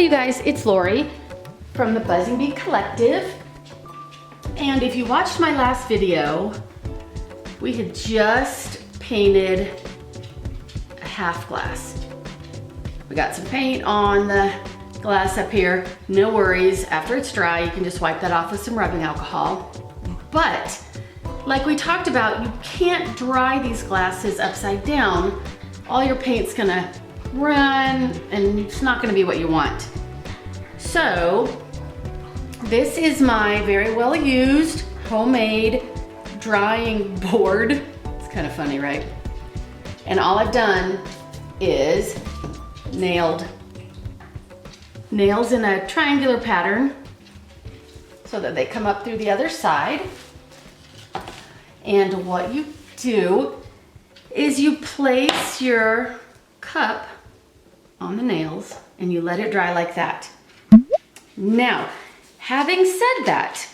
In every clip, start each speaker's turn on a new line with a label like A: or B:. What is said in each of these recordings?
A: Hey you guys, it's Lori from the Buzzing Bee Collective. And if you watched my last video, we had just painted a half glass. We got some paint on the glass up here. No worries, after it's dry, you can just wipe that off with some rubbing alcohol. But like we talked about, you can't dry these glasses upside down. All your paint's gonna run and it's not gonna be what you want. So this is my very well used homemade drying board. It's kind of funny, right? And all I've done is nailed nails in a triangular pattern so that they come up through the other side. And what you do is you place your cup on the nails and you let it dry like that. Now, having said that,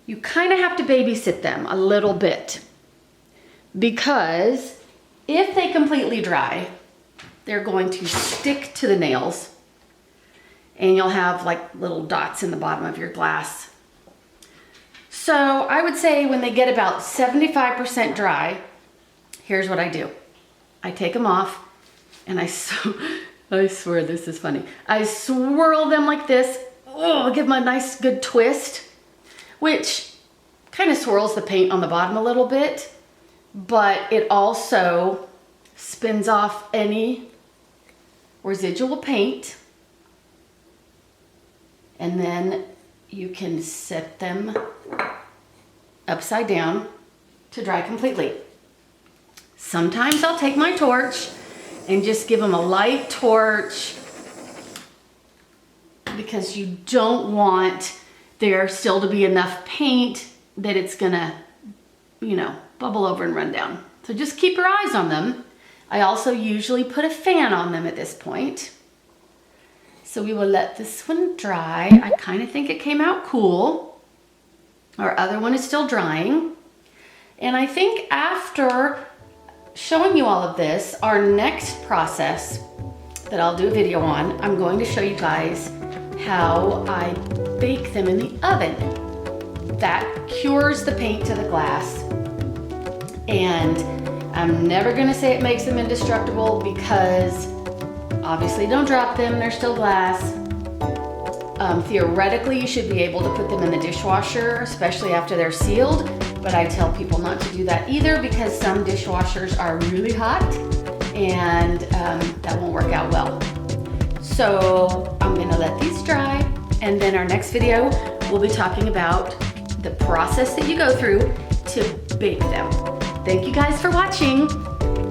A: you kind of have to babysit them a little bit, because if they completely dry, they're going to stick to the nails and you'll have like little dots in the bottom of your glass. So I would say when they get about 75% dry, here's what I do. I take them off and I swear this is funny. I swirl them like this. Oh, give them a nice good twist, which kind of swirls the paint on the bottom a little bit, but it also spins off any residual paint. And then you can set them upside down to dry completely. Sometimes I'll take my torch and just give them a light torch, because you don't want there still to be enough paint that it's gonna, bubble over and run down. So just keep your eyes on them. I also usually put a fan on them at this point. So we will let this one dry. I kind of think it came out cool. Our other one is still drying. And I think after showing you all of this, our next process that I'll do a video on, I'm going to show you guys how I bake them in the oven. That cures the paint to the glass. And I'm never gonna say it makes them indestructible, because obviously don't drop them, they're still glass. Theoretically, you should be able to put them in the dishwasher, especially after they're sealed, but I tell people not to do that either, because some dishwashers are really hot and that won't work out well. So I'm gonna let these dry, and then our next video, we'll be talking about the process that you go through to bake them. Thank you guys for watching,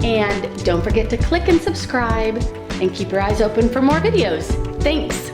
A: and don't forget to click and subscribe and keep your eyes open for more videos. Thanks.